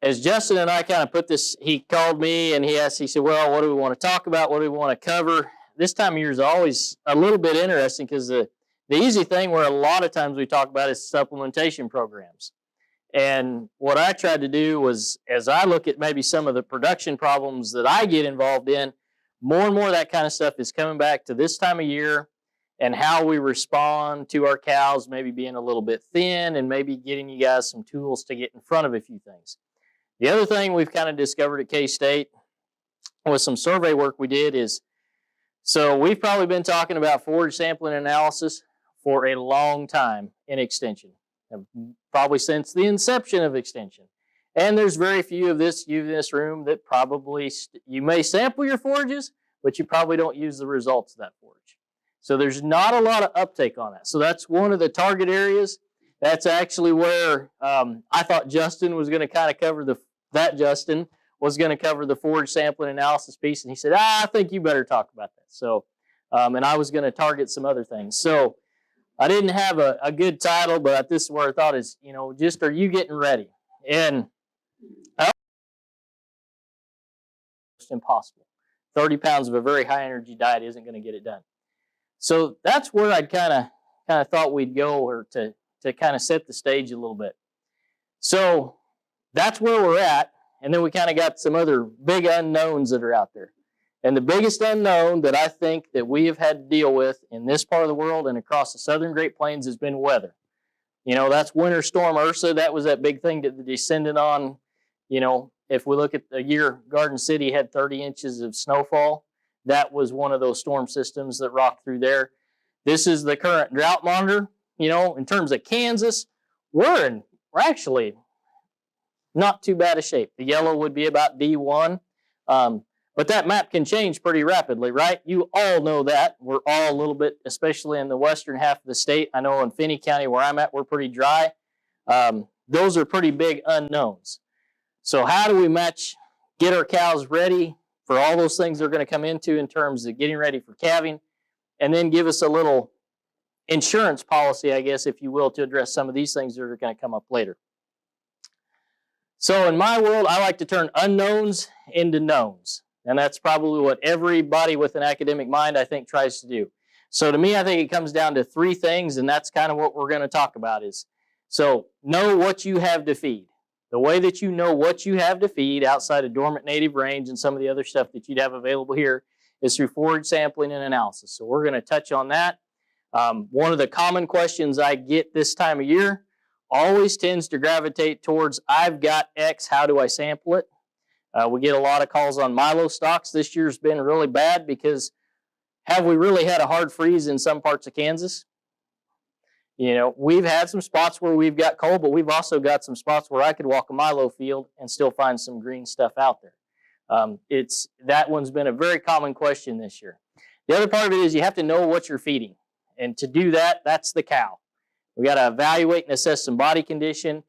As Justin and I kind of put this, he called me and he said, well, what do we want to talk about? What do we want to cover? This time of year is always a little bit interesting because the easy thing where a lot of times we talk about is supplementation programs. And what I tried to do was, as I look at maybe some of the production problems that I get involved in, more and more of that kind of stuff is coming back to this time of year and how we respond to our cows maybe being a little bit thin and maybe getting you guys some tools to get in front of a few things. The other thing we've kind of discovered at K-State with some survey work we did is, so we've probably been talking about forage sampling analysis for a long time in extension, probably since the inception of extension. And there's very few of you in this room that probably, you may sample your forages, but you probably don't use the results of that forage. So there's not a lot of uptake on that. So that's one of the target areas. That's actually where I thought Justin was going to kind of cover Justin was going to cover the forage sampling analysis piece. And he said, I think you better talk about that. So, and I was going to target some other things. So I didn't have a good title, but this is where I thought is, just are you getting ready? And it's impossible. 30 pounds of a very high energy diet isn't going to get it done. So that's where I'd kind of thought we'd go, or to kind of set the stage a little bit. So that's where we're at. And then we kind of got some other big unknowns that are out there. And the biggest unknown that I think that we have had to deal with in this part of the world and across the southern Great Plains has been weather. That's Winter Storm Ursa. That was that big thing that descended on, if we look at the year Garden City had 30 inches of snowfall, that was one of those storm systems that rocked through there. This is the current drought monitor. In terms of Kansas, we're actually not too bad a shape. The yellow would be about D1. But that map can change pretty rapidly, right? You all know that. We're all a little bit, especially in the western half of the state. I know in Finney County where I'm at, we're pretty dry. Those are pretty big unknowns. So how do we get our cows ready for all those things they're going to come into in terms of getting ready for calving, and then give us a little insurance policy, I guess, if you will, to address some of these things that are going to come up later. So in my world, I like to turn unknowns into knowns. And that's probably what everybody with an academic mind, I think, tries to do. So to me, I think it comes down to three things, and that's kind of what we're going to talk about is, so know what you have to feed. The way that you know what you have to feed outside of dormant native range and some of the other stuff that you'd have available here is through forage sampling and analysis. So we're going to touch on that. One of the common questions I get this time of year always tends to gravitate towards, I've got X, how do I sample it? We get a lot of calls on Milo stocks. This year's been really bad because have we really had a hard freeze in some parts of Kansas? We've had some spots where we've got cold, but we've also got some spots where I could walk a Milo field and still find some green stuff out there. That one's been a very common question this year. The other part of it is you have to know what you're feeding. And to do that, that's the cow. We got to evaluate and assess some body condition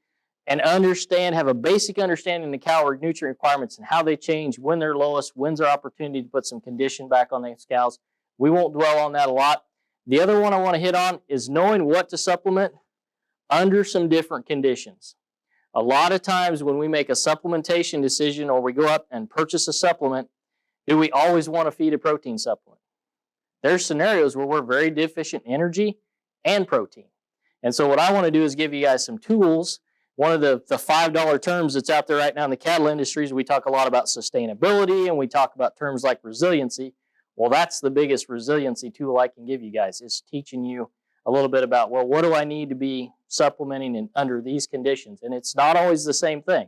and have a basic understanding of the cow nutrient requirements and how they change, when they're lowest, when's our opportunity to put some condition back on these cows. We won't dwell on that a lot. The other one I want to hit on is knowing what to supplement under some different conditions. A lot of times when we make a supplementation decision or we go up and purchase a supplement, do we always want to feed a protein supplement? There's scenarios where we're very deficient in energy and protein. And so what I want to do is give you guys some tools. One of the $5 terms that's out there right now in the cattle industries, we talk a lot about sustainability and we talk about terms like resiliency. Well, that's the biggest resiliency tool I can give you guys, is teaching you a little bit about, well, what do I need to be supplementing under these conditions? And it's not always the same thing.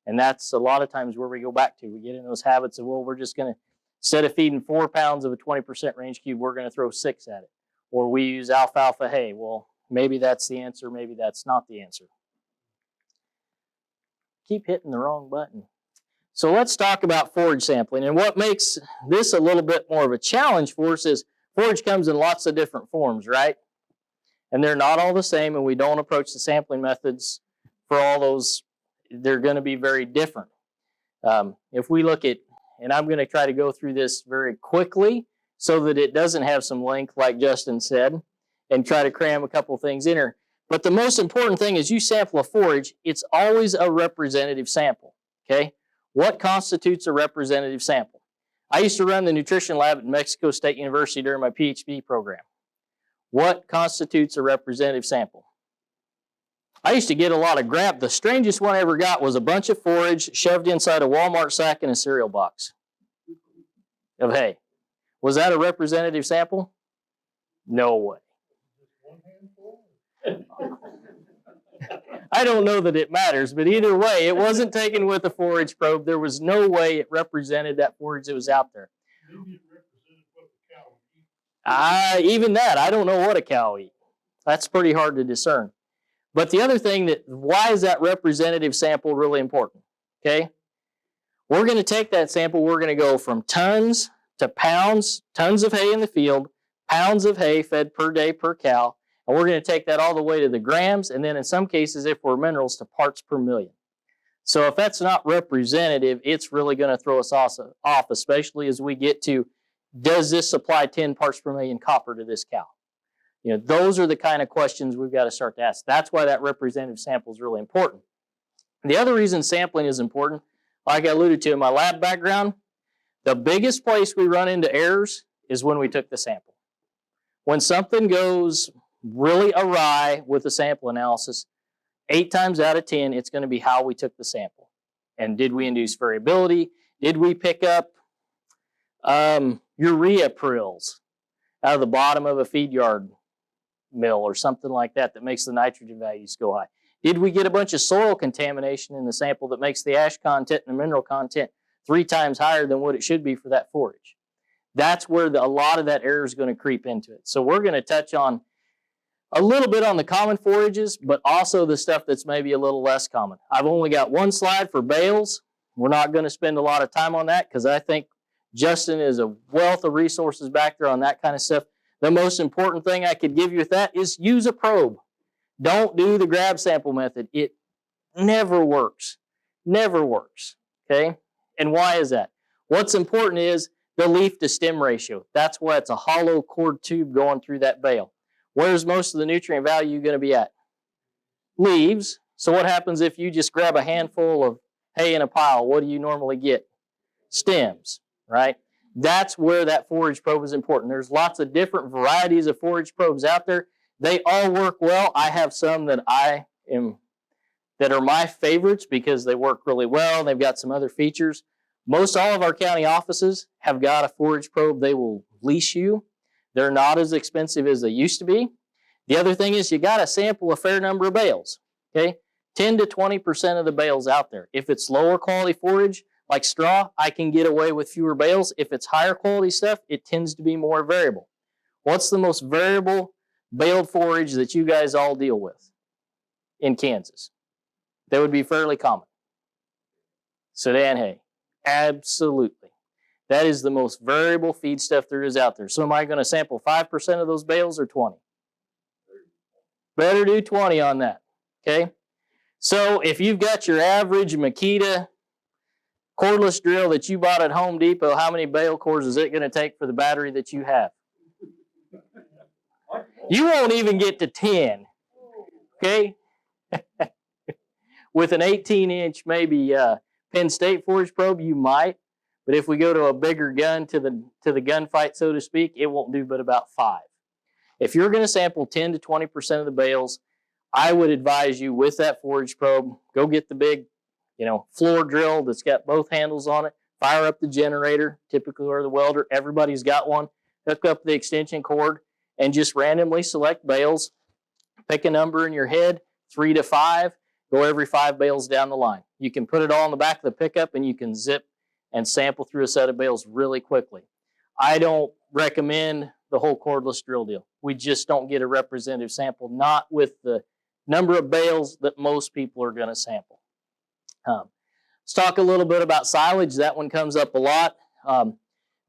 And that's a lot of times where we go back to. We get in those habits of, well, we're just going to, instead of feeding 4 pounds of a 20% range cube, we're going to throw 6 at it. Or we use alfalfa hay. Well, maybe that's the answer. Maybe that's not the answer. Keep hitting the wrong button. So let's talk about forage sampling. And what makes this a little bit more of a challenge for us is forage comes in lots of different forms, right? And they're not all the same, and we don't approach the sampling methods for all those. They're going to be very different. If we look at, and I'm going to try to go through this very quickly so that it doesn't have some length like Justin said, and try to cram a couple things in here. But the most important thing is you sample a forage, it's always a representative sample, okay? What constitutes a representative sample? I used to run the nutrition lab at Mexico State University during my PhD program. What constitutes a representative sample? I used to get a lot of grab. The strangest one I ever got was a bunch of forage shoved inside a Walmart sack in a cereal box of hay. Was that a representative sample? No way. I don't know that it matters, but either way, it wasn't taken with a forage probe. There was no way it represented that forage that was out there. Maybe it represented what the cow would eat. Even that, I don't know what a cow eats. That's pretty hard to discern. But the other thing why is that representative sample really important? Okay? We're going to take that sample, we're going to go from tons to pounds, tons of hay in the field, pounds of hay fed per day per cow, and we're going to take that all the way to the grams, and then in some cases, if we're minerals, to parts per million. So if that's not representative, it's really going to throw us off, especially as we get to, does this supply 10 parts per million copper to this cow? You know, those are the kind of questions we've got to start to ask. That's why that representative sample is really important. The other reason sampling is important, like I alluded to in my lab background, the biggest place we run into errors is when we took the sample. When something goes really awry with the sample analysis, 8 times out of 10, it's going to be how we took the sample. And did we induce variability? Did we pick up urea prills out of the bottom of a feed yard mill or something like that that makes the nitrogen values go high? Did we get a bunch of soil contamination in the sample that makes the ash content and the mineral content 3 times higher than what it should be for that forage? That's where a lot of that error is going to creep into it. So we're going to touch on a little bit on the common forages, but also the stuff that's maybe a little less common. I've only got one slide for bales. We're not going to spend a lot of time on that because I think Justin is a wealth of resources back there on that kind of stuff. The most important thing I could give you with that is use a probe. Don't do the grab sample method. It never works. Never works. Okay? And why is that? What's important is the leaf to stem ratio. That's why it's a hollow cord tube going through that bale. Where's most of the nutrient value going to be at? Leaves. So what happens if you just grab a handful of hay in a pile? What do you normally get? Stems, right? That's where that forage probe is important. There's lots of different varieties of forage probes out there. They all work well. I have some that that are my favorites because they work really well. They've got some other features. Most all of our county offices have got a forage probe they will lease you. They're not as expensive as they used to be. The other thing is you got to sample a fair number of bales, okay? 10 to 20% of the bales out there. If it's lower quality forage, like straw, I can get away with fewer bales. If it's higher quality stuff, it tends to be more variable. What's the most variable baled forage that you guys all deal with in Kansas? That would be fairly common. Sudan hay. Absolutely. That is the most variable feed stuff there is out there. So am I going to sample 5% of those bales or 20? Better do 20 on that, okay? So if you've got your average Makita cordless drill that you bought at Home Depot, how many bale cores is it going to take for the battery that you have? You won't even get to 10, okay? With an 18-inch maybe Penn State forage probe, you might. But if we go to a bigger gun to the gunfight, so to speak, it won't do but about 5. If you're going to sample 10 to 20% of the bales, I would advise you with that forage probe, go get the big, floor drill that's got both handles on it, fire up the generator, typically or the welder, everybody's got one, hook up the extension cord, and just randomly select bales, pick a number in your head, 3 to 5, go every 5 bales down the line. You can put it all in the back of the pickup and you can zip and sample through a set of bales really quickly. I don't recommend the whole cordless drill deal. We just don't get a representative sample, not with the number of bales that most people are going to sample. Let's talk a little bit about silage. That one comes up a lot.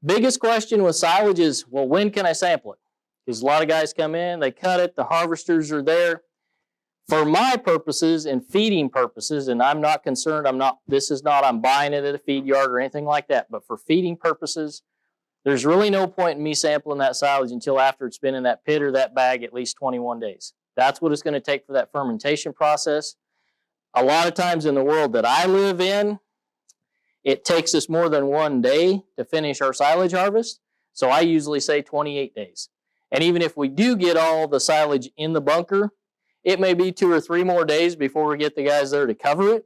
Biggest question with silage is, well, when can I sample it? Because a lot of guys come in, they cut it, the harvesters are there. For my purposes and feeding purposes, and I'm not concerned, I'm buying it at a feed yard or anything like that, but for feeding purposes, there's really no point in me sampling that silage until after it's been in that pit or that bag at least 21 days. That's what it's going to take for that fermentation process. A lot of times in the world that I live in, it takes us more than 1 day to finish our silage harvest. So I usually say 28 days. And even if we do get all the silage in the bunker, it may be 2 or 3 more days before we get the guys there to cover it.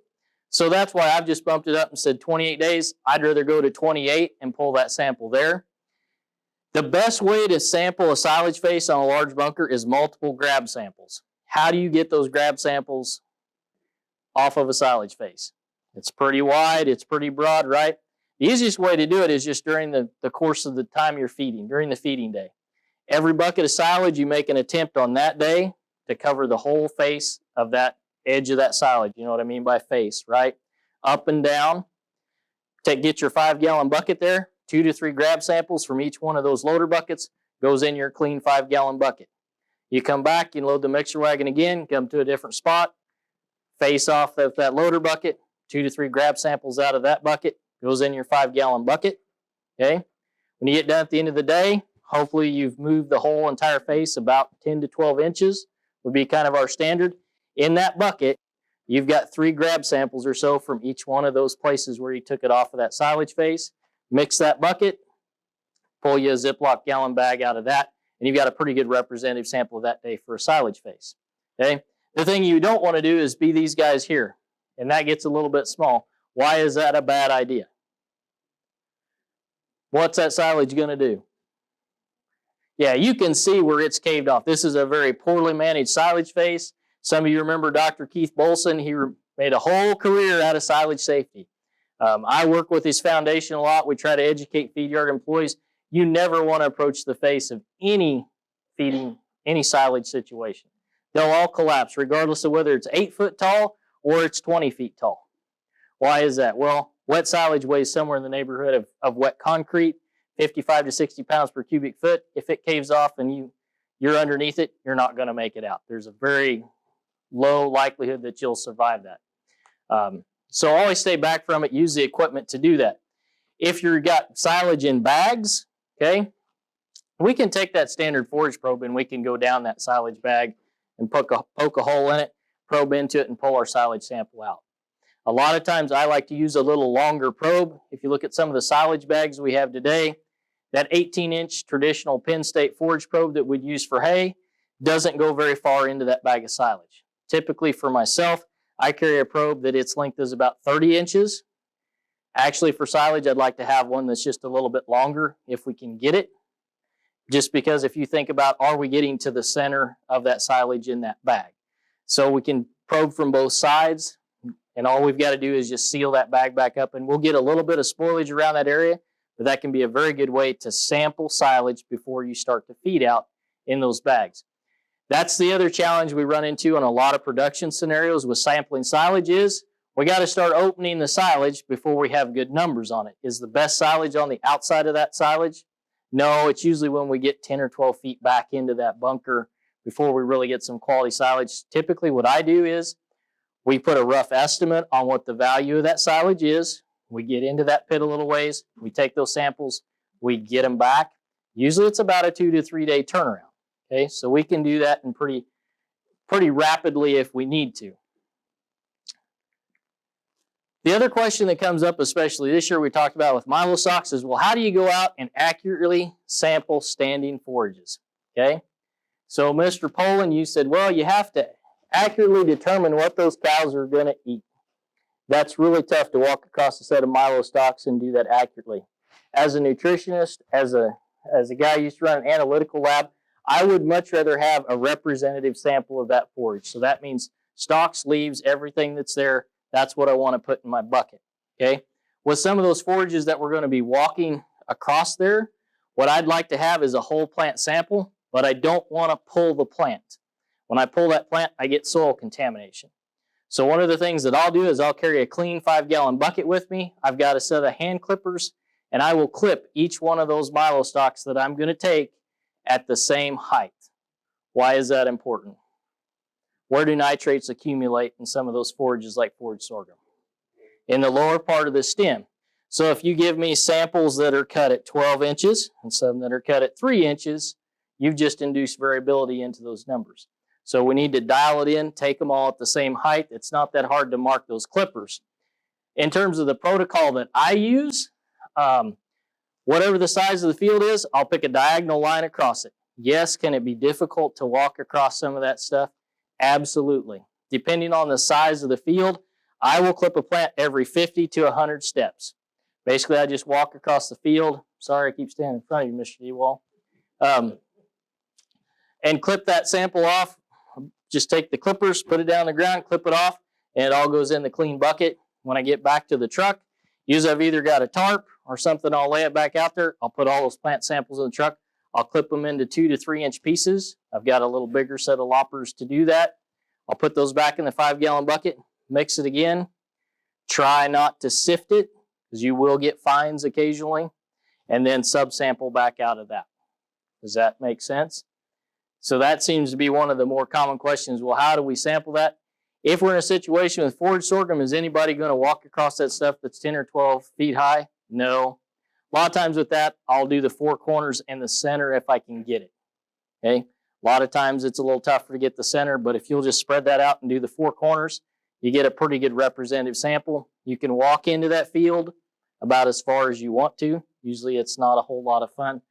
So that's why I've just bumped it up and said 28 days. I'd rather go to 28 and pull that sample there. The best way to sample a silage face on a large bunker is multiple grab samples. How do you get those grab samples off of a silage face? It's pretty wide, it's pretty broad, right? The easiest way to do it is just during the course of the time you're feeding, during the feeding day. Every bucket of silage, you make an attempt on that day to cover the whole face of that edge of that silage. You know what I mean by face, right? Up and down. Get your 5-gallon bucket there, 2 to 3 grab samples from each one of those loader buckets, goes in your clean 5-gallon bucket. You come back, you load the mixer wagon again, come to a different spot, face off of that loader bucket, 2 to 3 grab samples out of that bucket, goes in your 5-gallon bucket, okay? When you get done at the end of the day, hopefully you've moved the whole entire face about 10 to 12 inches, would be kind of our standard. In that bucket, you've got 3 grab samples or so from each one of those places where you took it off of that silage face. Mix that bucket, pull you a Ziploc gallon bag out of that, and you've got a pretty good representative sample of that day for a silage face, okay? The thing you don't want to do is be these guys here, and that gets a little bit small. Why is that a bad idea? What's that silage going to do? Yeah, you can see where it's caved off. This is a very poorly managed silage face. Some of you remember Dr. Keith Bolson. He made a whole career out of silage safety. I work with his foundation a lot. We try to educate feed yard employees. You never want to approach the face of any silage situation. They'll all collapse, regardless of whether it's 8 foot tall or it's 20 feet tall. Why is that? Well, wet silage weighs somewhere in the neighborhood of wet concrete, 55 to 60 pounds per cubic foot. If it caves off and you're underneath it, you're not going to make it out. There's a very low likelihood that you'll survive that. So always stay back from it. Use the equipment to do that. If you've got silage in bags, okay, we can take that standard forage probe and we can go down that silage bag and poke a hole in it, probe into it, and pull our silage sample out. A lot of times I like to use a little longer probe. If you look at some of the silage bags we have today, that 18-inch traditional Penn State forage probe that we'd use for hay doesn't go very far into that bag of silage. Typically for myself, I carry a probe that its length is about 30 inches. Actually for silage, I'd like to have one that's just a little bit longer if we can get it. Just because if you think about, are we getting to the center of that silage in that bag? So we can probe from both sides, and all we've got to do is just seal that bag back up, and we'll get a little bit of spoilage around that area, but that can be a very good way to sample silage before you start to feed out in those bags. That's the other challenge we run into in a lot of production scenarios with sampling silage is we got to start opening the silage before we have good numbers on it. Is the best silage on the outside of that silage? No, it's usually when we get 10 or 12 feet back into that bunker before we really get some quality silage. Typically what I do is we put a rough estimate on what the value of that silage is. We get into that pit a little ways. We take those samples. We get them back. Usually it's about a 2 to 3 day turnaround. Okay, so we can do that in pretty rapidly if we need to. The other question that comes up, especially this year we talked about with milo stalks, is, well, how do you go out and accurately sample standing forages? Okay, so Mr. Poland, you said, well, you have to accurately determine what those cows are going to eat. That's really tough to walk across a set of milo stalks and do that accurately. As a nutritionist, as a guy who used to run an analytical lab, I would much rather have a representative sample of that forage. So that means stalks, leaves, everything that's there. That's what I want to put in my bucket, okay? With some of those forages that we're going to be walking across there, what I'd like to have is a whole plant sample, but I don't want to pull the plant. When I pull that plant, I get soil contamination. So one of the things that I'll do is I'll carry a clean 5-gallon bucket with me. I've got a set of hand clippers, and I will clip each one of those milo stalks that I'm going to take at the same height. Why is that important? Where do nitrates accumulate in some of those forages like forage sorghum? In the lower part of the stem. So if you give me samples that are cut at 12 inches and some that are cut at 3 inches, you've just induced variability into those numbers. So we need to dial it in, take them all at the same height. It's not that hard to mark those clippers. In terms of the protocol that I use, whatever the size of the field is, I'll pick a diagonal line across it. Yes, can it be difficult to walk across some of that stuff? Absolutely. Depending on the size of the field, I will clip a plant every 50 to 100 steps. Basically, I just walk across the field. Sorry, I keep standing in front of you, Mr. Ewall. And clip that sample off. Just take the clippers, put it down on the ground, clip it off, and it all goes in the clean bucket. When I get back to the truck, usually I've either got a tarp or something, I'll lay it back out there. I'll put all those plant samples in the truck. I'll clip them into 2 to 3 inch pieces. I've got a little bigger set of loppers to do that. I'll put those back in the 5-gallon bucket, mix it again. Try not to sift it, because you will get fines occasionally, and then subsample back out of that. Does that make sense? So that seems to be one of the more common questions. Well, how do we sample that? If we're in a situation with forage sorghum, is anybody going to walk across that stuff that's 10 or 12 feet high? No. A lot of times with that, I'll do the 4 corners and the center if I can get it. Okay? A lot of times it's a little tougher to get the center, but if you'll just spread that out and do the 4 corners, you get a pretty good representative sample. You can walk into that field about as far as you want to. Usually it's not a whole lot of fun.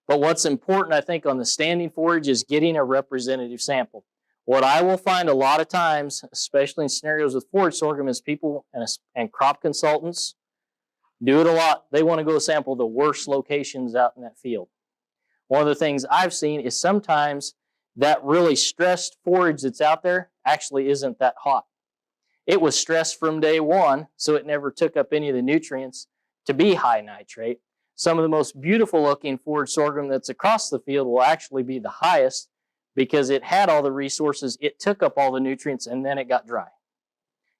But what's important, I think, on the standing forage is getting a representative sample. What I will find a lot of times, especially in scenarios with forage sorghum, is people and crop consultants do it a lot. They want to go sample the worst locations out in that field. One of the things I've seen is sometimes that really stressed forage that's out there actually isn't that hot. It was stressed from day one, so it never took up any of the nutrients to be high nitrate. Some of the most beautiful looking forage sorghum that's across the field will actually be the highest because it had all the resources, it took up all the nutrients, and then it got dry.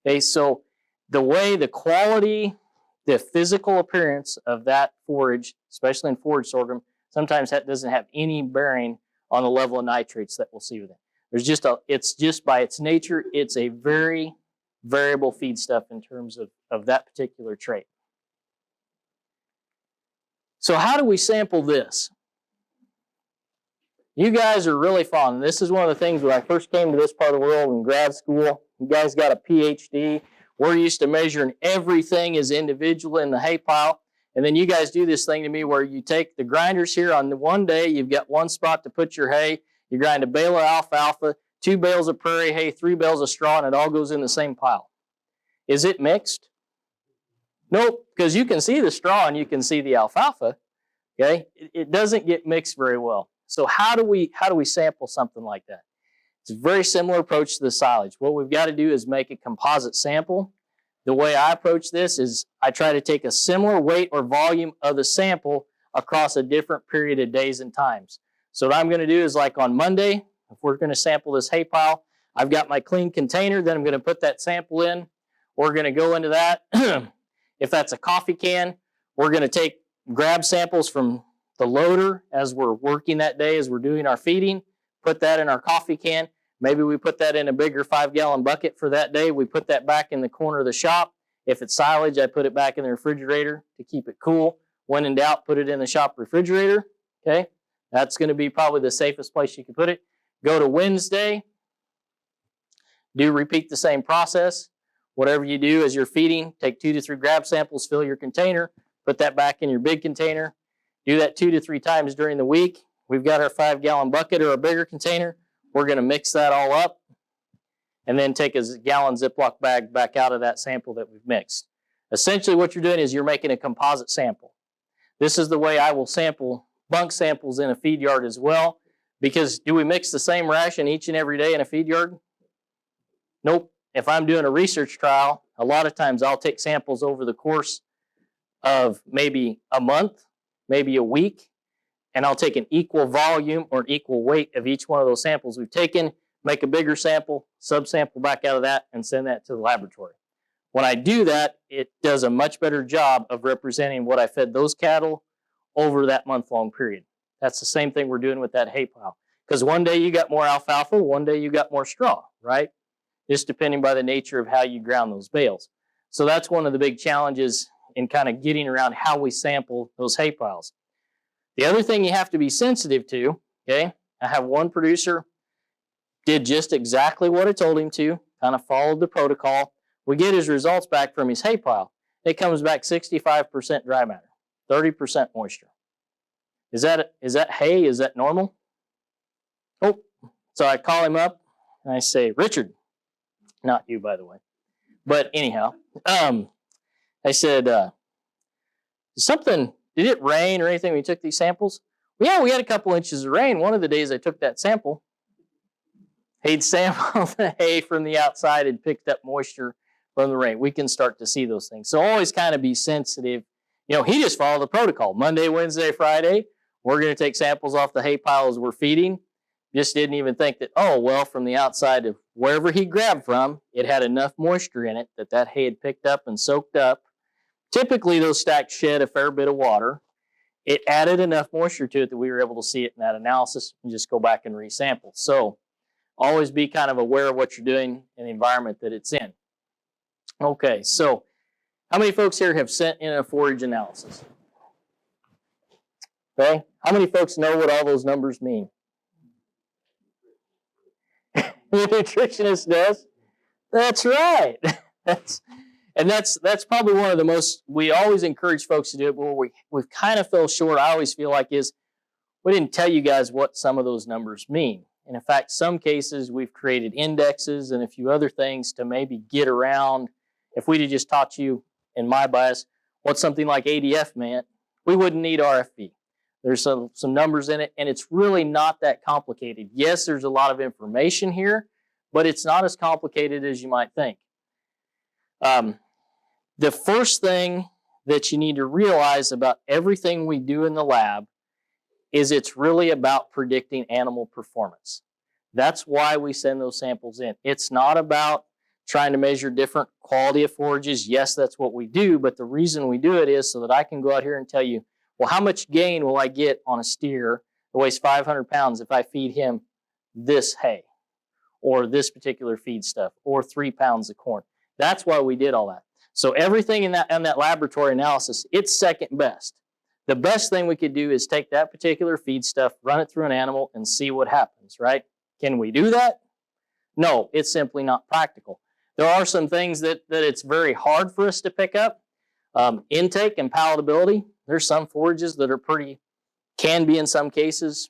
Okay, so the way, the quality, the physical appearance of that forage, especially in forage sorghum, sometimes that doesn't have any bearing on the level of nitrates that we'll see with it. It's just by its nature, it's a very variable feedstuff in terms of that particular trait. So how do we sample this? You guys are really fond. This is one of the things when I first came to this part of the world in grad school. You guys got a PhD. We're used to measuring everything as individual in the hay pile. And then you guys do this thing to me where you take the grinders here on the one day, you've got one spot to put your hay. You grind a bale of alfalfa, 2 bales of prairie hay, 3 bales of straw, and it all goes in the same pile. Is it mixed? Nope, because you can see the straw and you can see the alfalfa. Okay, it doesn't get mixed very well. So how do we sample something like that? It's a very similar approach to the silage. What we've got to do is make a composite sample. The way I approach this is I try to take a similar weight or volume of the sample across a different period of days and times. So what I'm going to do is, like on Monday, if we're going to sample this hay pile, I've got my clean container, then I'm going to put that sample in. We're going to go into that. If that's a coffee can, we're going to grab samples from the loader as we're working that day, as we're doing our feeding, put that in our coffee can. Maybe we put that in a bigger 5-gallon bucket for that day. We put that back in the corner of the shop. If it's silage, I put it back in the refrigerator to keep it cool. When in doubt, put it in the shop refrigerator. Okay, that's going to be probably the safest place you can put it. Go to Wednesday. Repeat the same process. Whatever you do as you're feeding, take 2 to 3 grab samples, fill your container, put that back in your big container. Do that 2 to 3 times during the week. We've got our 5-gallon bucket or a bigger container. We're going to mix that all up and then take a gallon Ziploc bag back out of that sample that we've mixed. Essentially what you're doing is you're making a composite sample. This is the way I will sample bunk samples in a feed yard as well, because do we mix the same ration each and every day in a feed yard? Nope. If I'm doing a research trial, a lot of times I'll take samples over the course of maybe a month, maybe a week, and I'll take an equal volume or an equal weight of each one of those samples we've taken, make a bigger sample, subsample back out of that, and send that to the laboratory. When I do that, it does a much better job of representing what I fed those cattle over that month-long period. That's the same thing we're doing with that hay pile. Because one day you got more alfalfa, one day you got more straw, right? Just depending by the nature of how you ground those bales. So that's one of the big challenges in kind of getting around how we sample those hay piles. The other thing you have to be sensitive to, okay, I have one producer, did just exactly what I told him to, kind of followed the protocol. We get his results back from his hay pile. It comes back 65% dry matter, 30% moisture. Is that hay? Is that normal? Oh, so I call him up and I say, Richard, not you, by the way. But anyhow, I said, did it rain or anything when you took these samples? Well, yeah, we had a couple inches of rain. One of the days I took that sample, he'd sampled the hay from the outside and picked up moisture from the rain. We can start to see those things. So always kind of be sensitive. He just followed the protocol. Monday, Wednesday, Friday, we're going to take samples off the hay pile as we're feeding. Just didn't even think that, oh, well, from the outside of wherever he grabbed from, it had enough moisture in it that hay had picked up and soaked up. Typically, those stacks shed a fair bit of water. It added enough moisture to it that we were able to see it in that analysis and just go back and resample. So always be kind of aware of what you're doing and the environment that it's in. Okay, so how many folks here have sent in a forage analysis? Okay, how many folks know what all those numbers mean? The nutritionist does? That's right. That's probably one of the most, we always encourage folks to do it, but what we've kind of fell short, I always feel like, is we didn't tell you guys what some of those numbers mean. And in fact, some cases we've created indexes and a few other things to maybe get around. If we'd have just taught you, in my bias, what something like ADF meant, we wouldn't need RFB. There's some numbers in it, and it's really not that complicated. Yes, there's a lot of information here, but it's not as complicated as you might think. The first thing that you need to realize about everything we do in the lab is it's really about predicting animal performance. That's why we send those samples in. It's not about trying to measure different quality of forages. Yes, that's what we do, but the reason we do it is so that I can go out here and tell you, well, how much gain will I get on a steer that weighs 500 pounds if I feed him this hay or this particular feed stuff or 3 pounds of corn? That's why we did all that. So everything in that laboratory analysis, it's second best. The best thing we could do is take that particular feed stuff, run it through an animal, and see what happens, right? Can we do that? No, it's simply not practical. There are some things that it's very hard for us to pick up. Intake and palatability. There's some forages that are can be in some cases,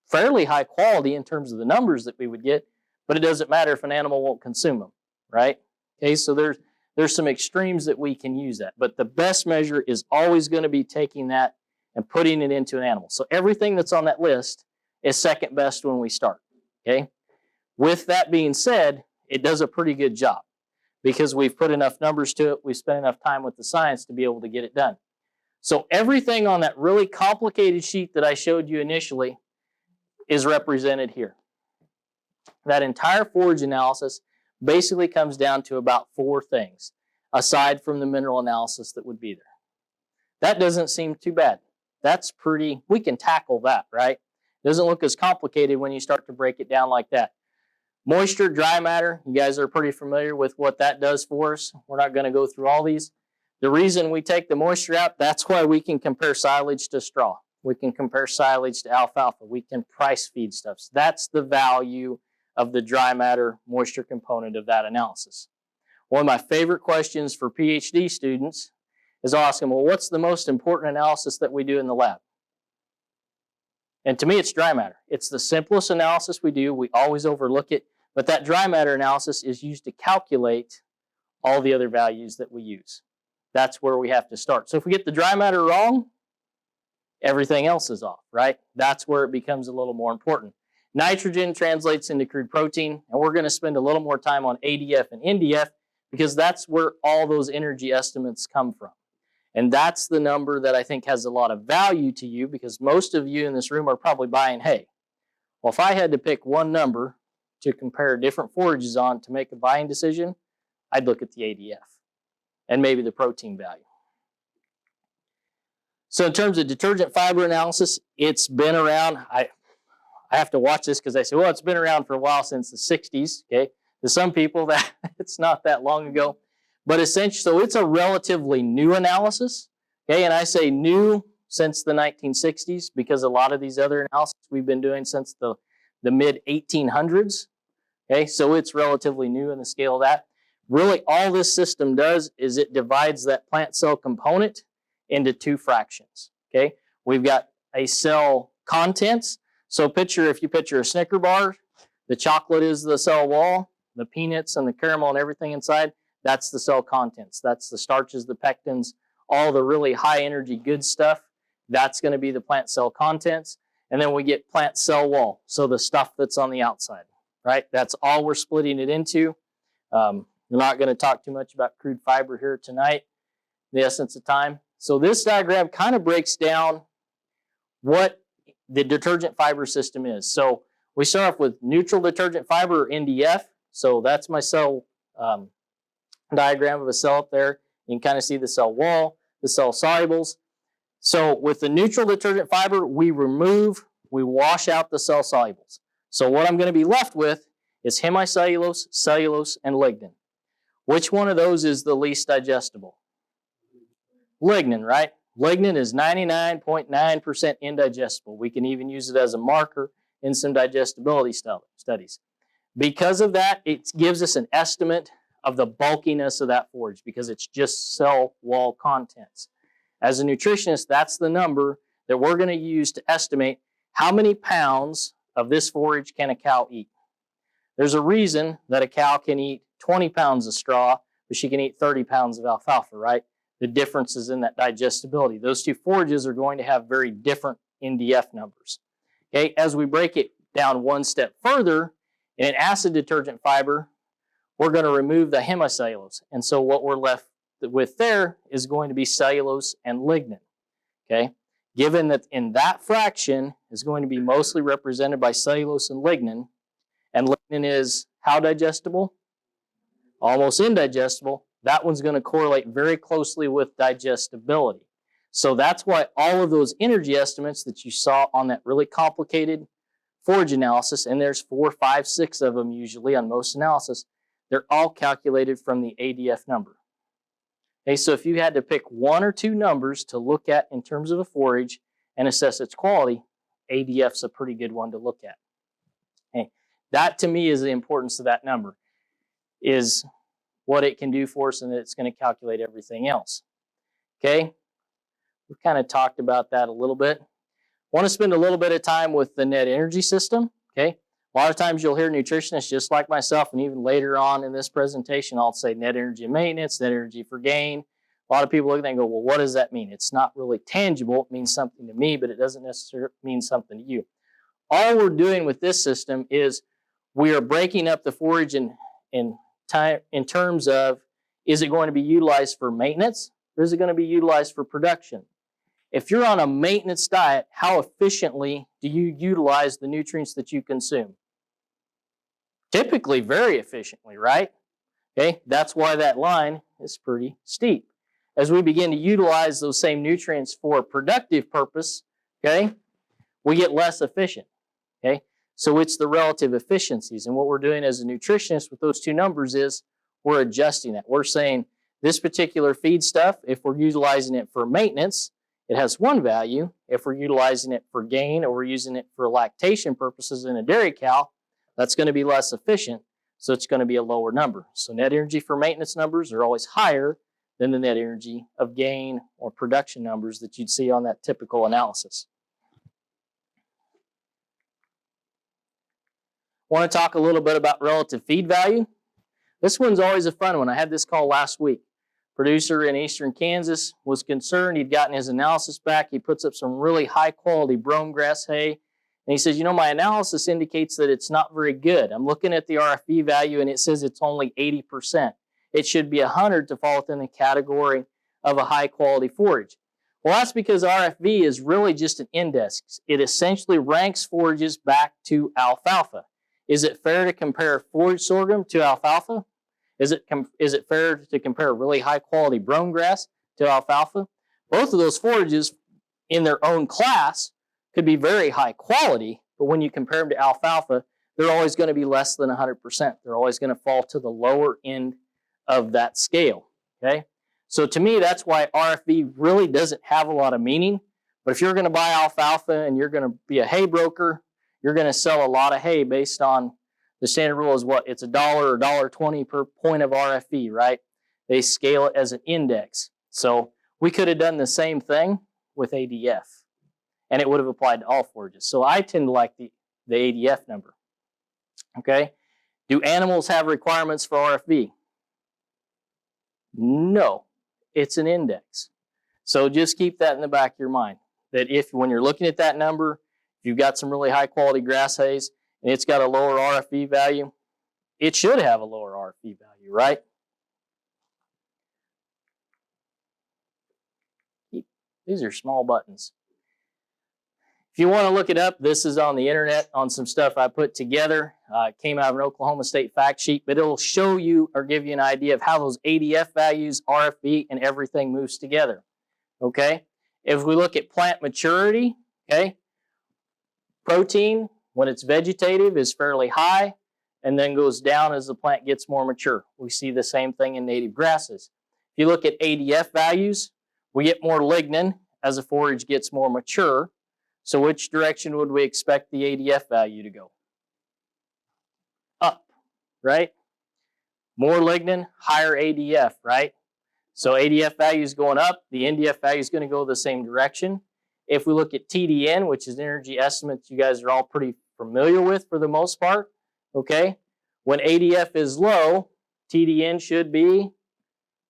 fairly high quality in terms of the numbers that we would get, but it doesn't matter if an animal won't consume them, right? Okay, so there's some extremes that we can use that, but the best measure is always going to be taking that and putting it into an animal. So everything that's on that list is second best when we start, okay? With that being said, it does a pretty good job because we've put enough numbers to it, we've spent enough time with the science to be able to get it done. So everything on that really complicated sheet that I showed you initially is represented here. That entire forage analysis basically comes down to about 4 things, aside from the mineral analysis that would be there. That doesn't seem too bad. That's we can tackle that, right? It doesn't look as complicated when you start to break it down like that. Moisture, dry matter, you guys are pretty familiar with what that does for us. We're not going to go through all these. The reason we take the moisture out, that's why we can compare silage to straw. We can compare silage to alfalfa. We can price feedstuffs. That's the value of the dry matter moisture component of that analysis. One of my favorite questions for PhD students is I'll ask them, well, what's the most important analysis that we do in the lab? And to me, it's dry matter. It's the simplest analysis we do. We always overlook it. But that dry matter analysis is used to calculate all the other values that we use. That's where we have to start. So if we get the dry matter wrong, everything else is off, right? That's where it becomes a little more important. Nitrogen translates into crude protein, and we're going to spend a little more time on ADF and NDF because that's where all those energy estimates come from. And that's the number that I think has a lot of value to you because most of you in this room are probably buying hay. Well, if I had to pick one number to compare different forages on to make a buying decision, I'd look at the ADF and maybe the protein value. So in terms of detergent fiber analysis, it's been around. I have to watch this because I say, well, it's been around for a while since the 60s. Okay, to some people that it's not that long ago, but essentially, so it's a relatively new analysis. Okay, and I say new since the 1960s because a lot of these other analyses we've been doing since the mid 1800s. Okay, so it's relatively new in the scale of that. Really, all this system does is it divides that plant cell component into two fractions. Okay, we've got a cell contents. So if you picture a Snicker bar, the chocolate is the cell wall, the peanuts and the caramel and everything inside, that's the cell contents. That's the starches, the pectins, all the really high energy good stuff. That's going to be the plant cell contents. And then we get plant cell wall, so the stuff that's on the outside, right? That's all we're splitting it into. We're not going to talk too much about crude fiber here tonight, in the essence of time. So this diagram kind of breaks down what the detergent fiber system is. So we start off with neutral detergent fiber, or NDF. So that's my cell diagram of a cell up there. You can kind of see the cell wall, the cell solubles. So with the neutral detergent fiber, we wash out the cell solubles. So what I'm going to be left with is hemicellulose, cellulose, and lignin. Which one of those is the least digestible? Lignin, right? Lignin is 99.9% indigestible. We can even use it as a marker in some digestibility studies. Because of that, it gives us an estimate of the bulkiness of that forage because it's just cell wall contents. As a nutritionist, that's the number that we're going to use to estimate how many pounds of this forage can a cow eat. There's a reason that a cow can eat 20 pounds of straw, but she can eat 30 pounds of alfalfa, right? The difference is in that digestibility. Those two forages are going to have very different NDF numbers. Okay, as we break it down one step further, in an acid detergent fiber, we're going to remove the hemicellulose. And so what we're left with there is going to be cellulose and lignin. Okay, given that in that fraction is going to be mostly represented by cellulose and lignin is how digestible? Almost indigestible. That one's going to correlate very closely with digestibility. So that's why all of those energy estimates that you saw on that really complicated forage analysis, and there's 4, 5, 6 of them usually on most analysis, they're all calculated from the ADF number. Okay, so if you had to pick one or two numbers to look at in terms of a forage and assess its quality, ADF's a pretty good one to look at. Okay, that to me is the importance of that number, is what it can do for us, and that it's going to calculate everything else. Okay, we've kind of talked about that a little bit. Want to spend a little bit of time with the net energy system. Okay, a lot of times you'll hear nutritionists just like myself, and even later on in this presentation, I'll say net energy and maintenance, net energy for gain. A lot of people look at that and go, well, what does that mean? It's not really tangible. It means something to me, but it doesn't necessarily mean something to you. All we're doing with this system is we are breaking up the forage in terms of, is it going to be utilized for maintenance or is it going to be utilized for production? If you're on a maintenance diet, how efficiently do you utilize the nutrients that you consume? Typically very efficiently, right? Okay, that's why that line is pretty steep. As we begin to utilize those same nutrients for a productive purpose, okay, we get less efficient. Okay, so it's the relative efficiencies. And what we're doing as a nutritionist with those two numbers is we're adjusting that. We're saying this particular feed stuff, if we're utilizing it for maintenance, it has one value. If we're utilizing it for gain or we're using it for lactation purposes in a dairy cow, that's going to be less efficient, so it's going to be a lower number. So net energy for maintenance numbers are always higher than the net energy of gain or production numbers that you'd see on that typical analysis. Want to talk a little bit about relative feed value. This one's always a fun one. I had this call last week. Producer in eastern Kansas was concerned. He'd gotten his analysis back. He puts up some really high quality brome grass hay. And he says, you know, my analysis indicates that it's not very good. I'm looking at the RFV value and it says it's only 80%. It should be 100 to fall within the category of a high quality forage. Well, that's because RFV is really just an index. It essentially ranks forages back to alfalfa. Is it fair to compare forage sorghum to alfalfa? Is it fair to compare really high quality brome grass to alfalfa? Both of those forages in their own class could be very high quality, but when you compare them to alfalfa, they're always going to be less than 100%. They're always going to fall to the lower end of that scale, okay? So to me, that's why RFV really doesn't have a lot of meaning. But if you're going to buy alfalfa and you're going to be a hay broker, you're going to sell a lot of hay based on The standard rule is what? It's $1 or $1.20 per point of RFV, right? They scale it as an index. So we could have done the same thing with ADF, and it would have applied to all forages. So I tend to like the ADF number. Okay? Do animals have requirements for RFV? No. It's an index. So just keep that in the back of your mind, that if when you're looking at that number, if you've got some really high quality grass hays and it's got a lower RFV value, it should have a lower RFV value, right? These are small buttons. If you want to look it up, this is on the internet on some stuff I put together. It came out of an Oklahoma State fact sheet, but it'll show you or give you an idea of how those ADF values, RFV, and everything moves together. Okay? If we look at plant maturity, okay, protein, when it's vegetative, is fairly high and then goes down as the plant gets more mature. We see the same thing in native grasses. If you look at ADF values, we get more lignin as a forage gets more mature. So which direction would we expect the ADF value to go? Up, right? More lignin, higher ADF, right? So ADF value is going up. The NDF value is going to go the same direction. If we look at TDN, which is energy estimates you guys are all pretty familiar with for the most part, okay? When ADF is low, TDN should be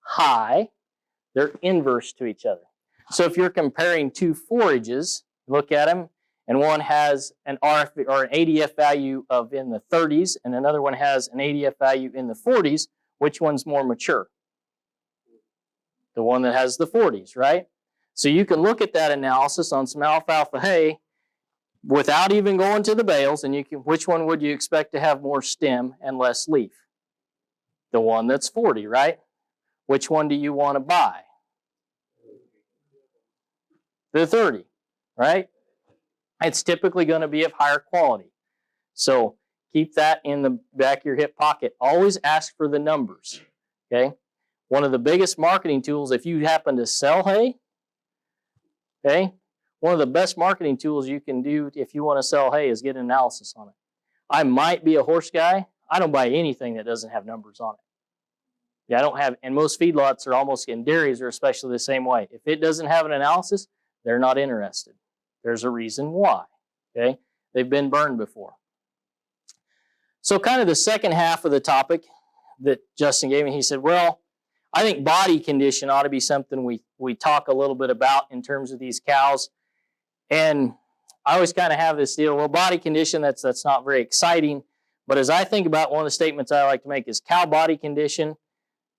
high. They're inverse to each other. So if you're comparing two forages, look at them, and one has an RF or an ADF value of in the 30s, and another one has an ADF value in the 40s, which one's more mature? The one that has the 40s, right? So you can look at that analysis on some alfalfa hay without even going to the bales, and you can, which one would you expect to have more stem and less leaf? The one that's 40, right? Which one do you want to buy? The 30. Right? It's typically going to be of higher quality. So keep that in the back of your hip pocket. Always ask for the numbers. Okay? One of the biggest marketing tools, if you happen to sell hay, okay, one of the best marketing tools you can do if you want to sell hay is get an analysis on it. I might be a horse guy. I don't buy anything that doesn't have numbers on it. Yeah, I don't have, and most feedlots are almost, and dairies are especially the same way. If it doesn't have an analysis, they're not interested. There's a reason why, okay? They've been burned before. So kind of the second half of the topic that Justin gave me, he said, well, I think body condition ought to be something we talk a little bit about in terms of these cows. And I always kind of have this deal, well, body condition, that's not very exciting. But as I think about one of the statements I like to make is cow body condition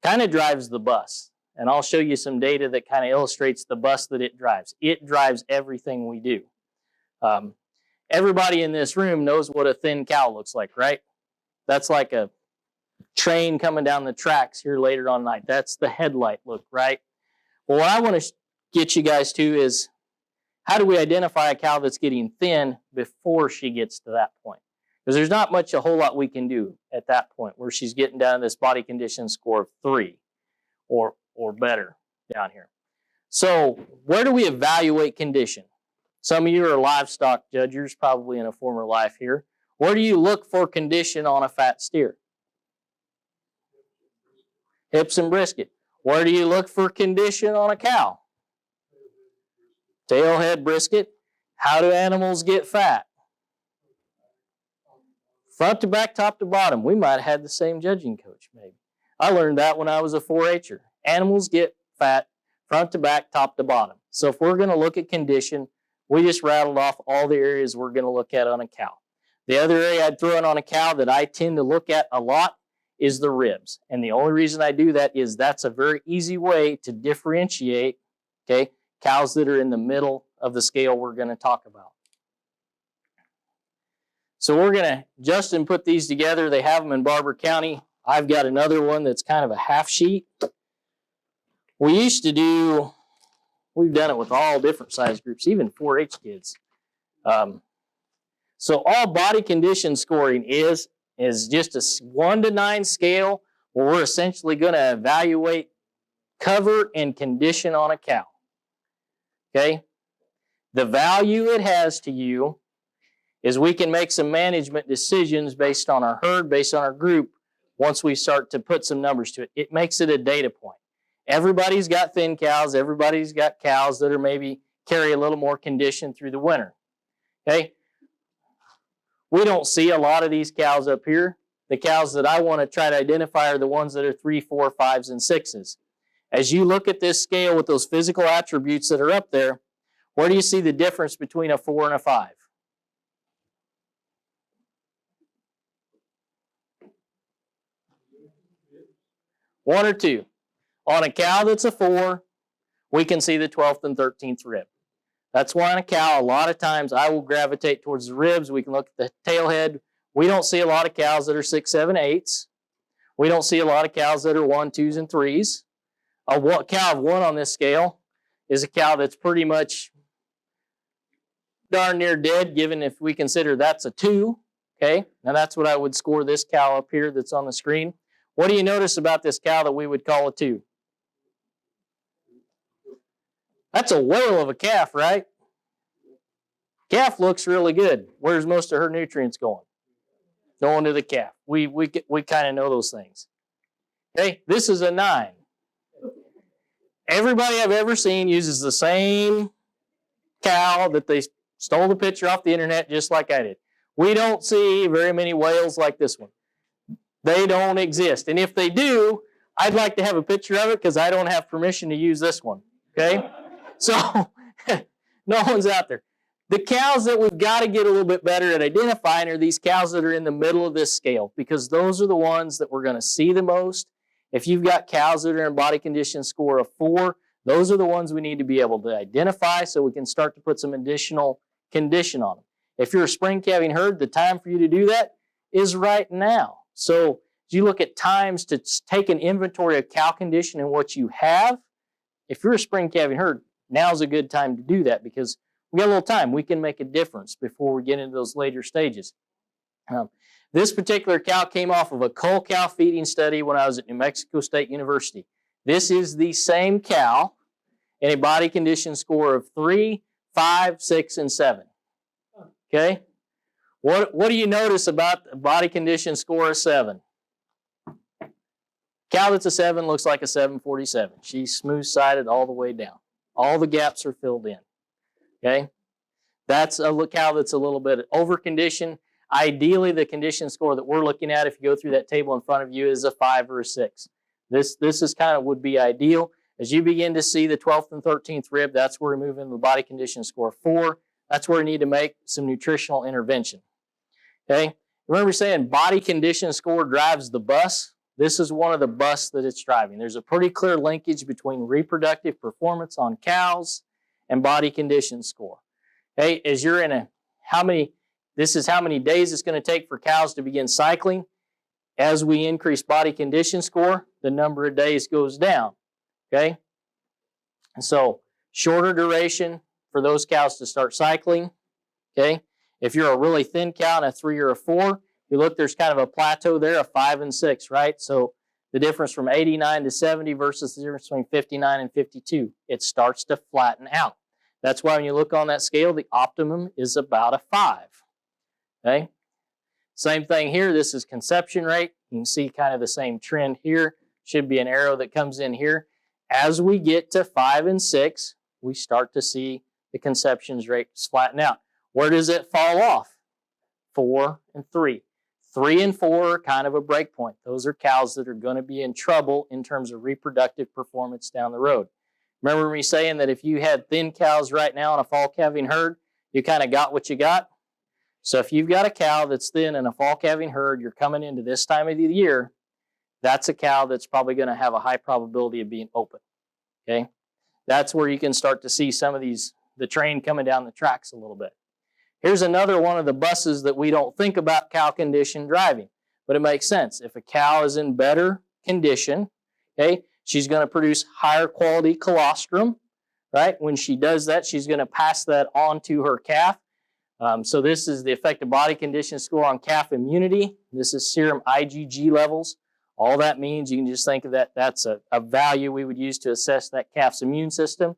kind of drives the bus. And I'll show you some data that kind of illustrates the bus that it drives. It drives everything we do. Everybody in this room knows what a thin cow looks like, right? That's like a train coming down the tracks here later on night. That's the headlight look, right? Well, what I want to get you guys to is, how do we identify a cow that's getting thin before she gets to that point? Because there's not much, a whole lot we can do at that point where she's getting down to this body condition score of 3 or better down here. So where do we evaluate condition? Some of you are livestock judges, probably in a former life here. Where do you look for condition on a fat steer? Hips and brisket. Where do you look for condition on a cow? Tail, head, brisket. How do animals get fat? Front to back, top to bottom. We might have had the same judging coach, maybe. I learned that when I was a 4-H'er. Animals get fat front to back, top to bottom. So if we're going to look at condition, we just rattled off all the areas we're going to look at on a cow. The other area I'd throw in on a cow that I tend to look at a lot is the ribs. And the only reason I do that is that's a very easy way to differentiate, okay, cows that are in the middle of the scale we're going to talk about. So we're going to, Justin put these together. They have them in Barber County. I've got another one that's kind of a half sheet. We used to do, we've done it with all different size groups, even 4-H kids. So all body condition scoring is just a 1 to 9 scale where we're essentially going to evaluate cover and condition on a cow. Okay? The value it has to you is we can make some management decisions based on our herd, based on our group, once we start to put some numbers to it. It makes it a data point. Everybody's got thin cows. Everybody's got cows that are maybe carry a little more condition through the winter. Okay? We don't see a lot of these cows up here. The cows that I want to try to identify are the ones that are 3, 4, 5s, and 6s. As you look at this scale with those physical attributes that are up there, where do you see the difference between a 4 and a 5? One or two. On a cow that's a 4, we can see the 12th and 13th rib. That's why on a cow, a lot of times I will gravitate towards the ribs. We can look at the tail head. We don't see a lot of cows that are 6, 7, 8s. We don't see a lot of cows that are 1, 2s, and 3s. A cow of 1 on this scale is a cow that's pretty much darn near dead, given if we consider that's a 2. Okay, now that's what I would score this cow up here that's on the screen. What do you notice about this cow that we would call a 2? That's a whale of a calf, right? Calf looks really good. Where's most of her nutrients going? Going to the calf. We kind of know those things. Okay, this is a 9. Everybody I've ever seen uses the same cow that they stole the picture off the internet just like I did. We don't see very many whales like this one. They don't exist. And if they do, I'd like to have a picture of it because I don't have permission to use this one. Okay? So, no one's out there. The cows that we've got to get a little bit better at identifying are these cows that are in the middle of this scale, because those are the ones that we're going to see the most. If you've got cows that are in body condition score of 4, those are the ones we need to be able to identify so we can start to put some additional condition on them. If you're a spring calving herd, the time for you to do that is right now. So as you look at times to take an inventory of cow condition and what you have, if you're a spring calving herd, now's a good time to do that because we got a little time. We can make a difference before we get into those later stages. This particular cow came off of a cull cow feeding study when I was at New Mexico State University. This is the same cow in a body condition score of 3, 5, 6, and 7. Okay? What do you notice about a body condition score of 7? Cow that's a 7 looks like a 747. She's smooth-sided all the way down. All the gaps are filled in. Okay? That's a cow that's a little bit over-conditioned. Ideally, the condition score that we're looking at, if you go through that table in front of you, is a 5 or a 6. This is kind of would be ideal. As you begin to see the 12th and 13th rib, that's where we move into the body condition score 4. That's where we need to make some nutritional intervention. Okay? Remember saying body condition score drives the bus? This is one of the buses that it's driving. There's a pretty clear linkage between reproductive performance on cows and body condition score. Okay? As you're in this is how many days it's going to take for cows to begin cycling. As we increase body condition score, the number of days goes down. Okay? And so, shorter duration for those cows to start cycling. Okay? If you're a really thin cow and a 3 or a 4, you look, there's kind of a plateau there of 5 and 6, right? So, the difference from 89 to 70 versus the difference between 59 and 52, it starts to flatten out. That's why when you look on that scale, the optimum is about a 5. Okay? Same thing here. This is conception rate. You can see kind of the same trend here. Should be an arrow that comes in here. As we get to 5 and 6, we start to see the conceptions rate flatten out. Where does it fall off? 4 and 3. 3 and 4 are kind of a break point. Those are cows that are going to be in trouble in terms of reproductive performance down the road. Remember me saying that if you had thin cows right now in a fall calving herd, you kind of got what you got? So if you've got a cow that's thin in a fall calving herd, you're coming into this time of the year, that's a cow that's probably going to have a high probability of being open. Okay? That's where you can start to see some of the train coming down the tracks a little bit. Here's another one of the buses that we don't think about cow condition driving, but it makes sense. If a cow is in better condition, okay, she's going to produce higher quality colostrum, right? When she does that, she's going to pass that on to her calf. So this is the effective body condition score on calf immunity. This is serum IgG levels. All that means, you can just think of that, that's a value we would use to assess that calf's immune system.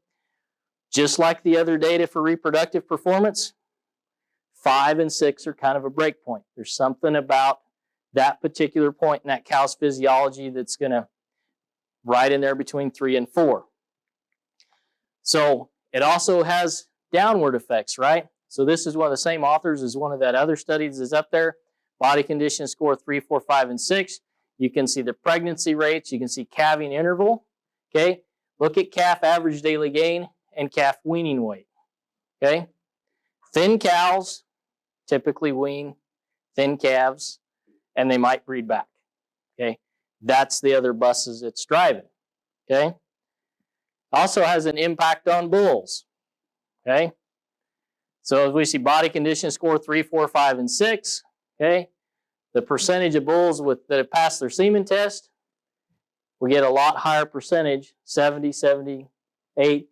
Just like the other data for reproductive performance, 5 and 6 are kind of a break point. There's something about that particular point in that cow's physiology that's going to right in there between 3 and 4. So it also has downward effects, right? So this is one of the same authors as one of that other studies is up there. Body condition score 3, 4, 5, and 6. You can see the pregnancy rates. You can see calving interval. Okay, look at calf average daily gain and calf weaning weight. Okay, thin cows typically wean thin calves, and they might breed back. Okay, that's the other buses it's driving. Okay, also has an impact on bulls. Okay, so as we see body condition score 3, 4, 5, and 6. Okay, the percentage of bulls that have passed their semen test, we get a lot higher percentage, 70, 78.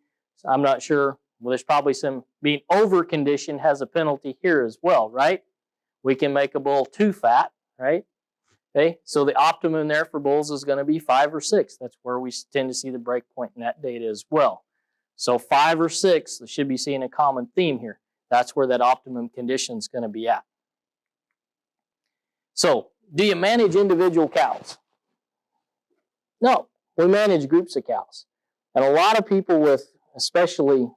I'm not sure. Well, there's probably some being over-conditioned has a penalty here as well, right? We can make a bull too fat, right? Okay, so the optimum there for bulls is going to be 5 or 6. That's where we tend to see the break point in that data as well. So 5 or 6, should be seeing a common theme here. That's where that optimum condition is going to be at. So, do you manage individual cows? No, we manage groups of cows. And a lot of people with, especially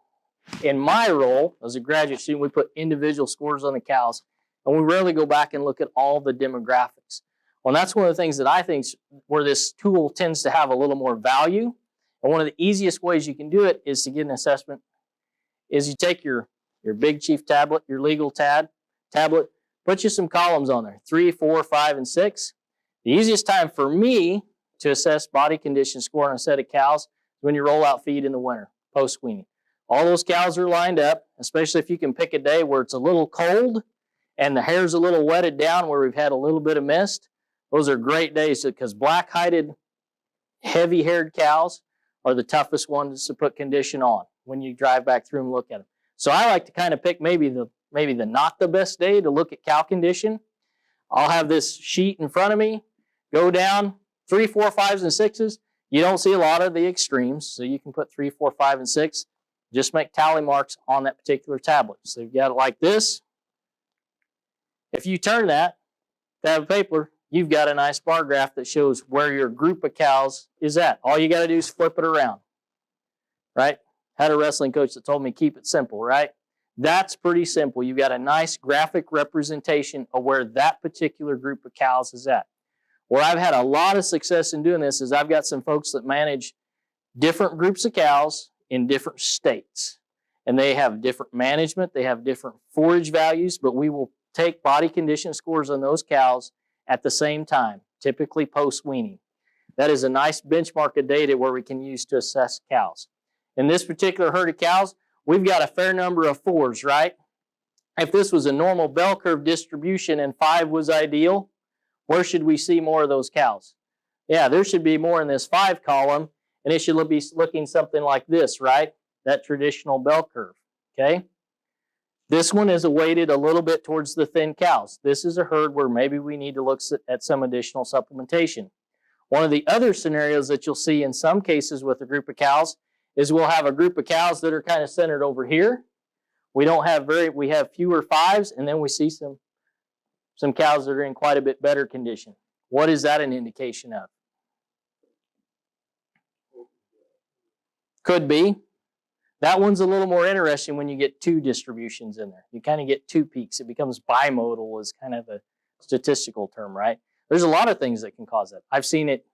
in my role as a graduate student, we put individual scores on the cows, and we rarely go back and look at all the demographics. Well, that's one of the things that I think where this tool tends to have a little more value. And one of the easiest ways you can do it is to get an assessment is you take your Big Chief tablet, your legal tablet, put you some columns on there, 3, 4, 5, and 6. The easiest time for me to assess body condition score on a set of cows is when you roll out feed in the winter, post-weaning. All those cows are lined up, especially if you can pick a day where it's a little cold and the hair's a little wetted down where we've had a little bit of mist. Those are great days because black-hided, heavy-haired cows are the toughest ones to put condition on when you drive back through and look at them. So I like to kind of pick maybe the not the best day to look at cow condition. I'll have this sheet in front of me, go down 3, 4, 5s, and 6s. You don't see a lot of the extremes, so you can put 3, 4, 5, and 6. Just make tally marks on that particular tablet. So you've got it like this. If you turn that tab of paper, you've got a nice bar graph that shows where your group of cows is at. All you got to do is flip it around, right? Had a wrestling coach that told me keep it simple, right? That's pretty simple. You've got a nice graphic representation of where that particular group of cows is at. Where I've had a lot of success in doing this is I've got some folks that manage different groups of cows in different states. And they have different management, they have different forage values, but we will take body condition scores on those cows at the same time, typically post-weaning. That is a nice benchmark of data where we can use to assess cows. In this particular herd of cows, we've got a fair number of 4s, right? If this was a normal bell curve distribution and 5 was ideal, where should we see more of those cows? Yeah, there should be more in this 5 column, and it should be looking something like this, right? That traditional bell curve, okay? This one is weighted a little bit towards the thin cows. This is a herd where maybe we need to look at some additional supplementation. One of the other scenarios that you'll see in some cases with a group of cows is we'll have a group of cows that are kind of centered over here. We have fewer 5s, and then we see some cows that are in quite a bit better condition. What is that an indication of? Could be. That one's a little more interesting when you get 2 distributions in there. You kind of get 2 peaks. It becomes bimodal is kind of a statistical term, right? There's a lot of things that can cause that. I've seen it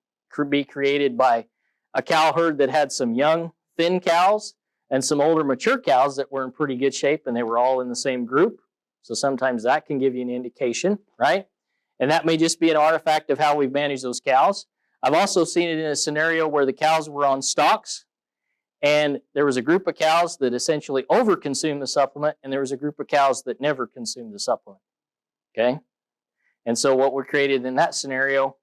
be created by a cow herd that had some young, thin cows and some older, mature cows that were in pretty good shape, and they were all in the same group. So sometimes that can give you an indication, right? And that may just be an artifact of how we've managed those cows. I've also seen it in a scenario where the cows were on stalks, and there was a group of cows that essentially overconsumed the supplement, and there was a group of cows that never consumed the supplement, okay? And so what we created in that scenario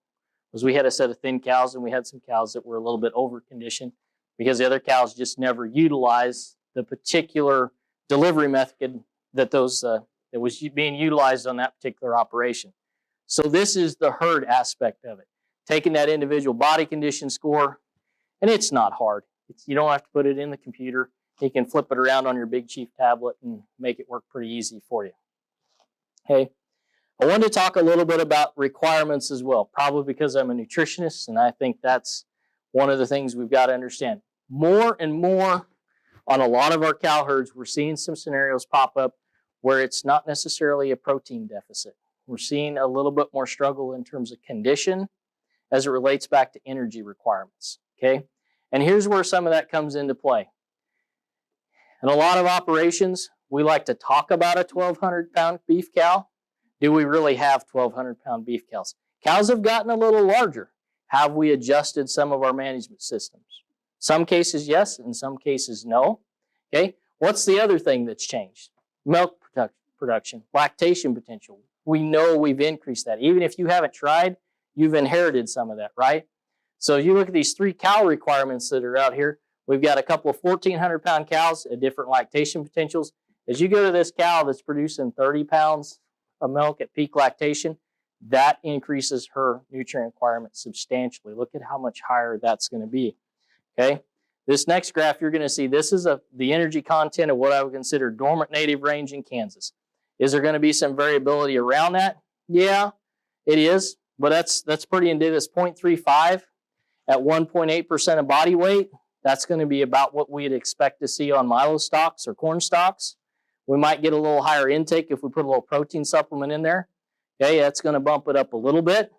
was we had a set of thin cows, and we had some cows that were a little bit overconditioned because the other cows just never utilized the particular delivery method that was being utilized on that particular operation. So this is the herd aspect of it. Taking that individual body condition score, and it's not hard. You don't have to put it in the computer. You can flip it around on your Big Chief tablet and make it work pretty easy for you. Okay. I wanted to talk a little bit about requirements as well, probably because I'm a nutritionist, and I think that's one of the things we've got to understand. More and more on a lot of our cow herds, we're seeing some scenarios pop up where it's not necessarily a protein deficit. We're seeing a little bit more struggle in terms of condition as it relates back to energy requirements, okay? And here's where some of that comes into play. In a lot of operations, we like to talk about a 1,200-pound beef cow. Do we really have 1,200-pound beef cows? Cows have gotten a little larger. Have we adjusted some of our management systems? Some cases, yes. In some cases, no. Okay. What's the other thing that's changed? Milk production, lactation potential. We know we've increased that. Even if you haven't tried, you've inherited some of that, right? So if you look at these 3 cow requirements that are out here, we've got a couple of 1,400-pound cows at different lactation potentials. As you go to this cow that's producing 30 pounds of milk at peak lactation, that increases her nutrient requirement substantially. Look at how much higher that's going to be. Okay, this next graph you're going to see, this is the energy content of what I would consider dormant native range in Kansas. Is there going to be some variability around that? Yeah, it is, but that's pretty indicative. 0.35 at 1.8% of body weight. That's going to be about what we'd expect to see on milo stalks or corn stalks. We might get a little higher intake if we put a little protein supplement in there. Okay, that's going to bump it up a little bit.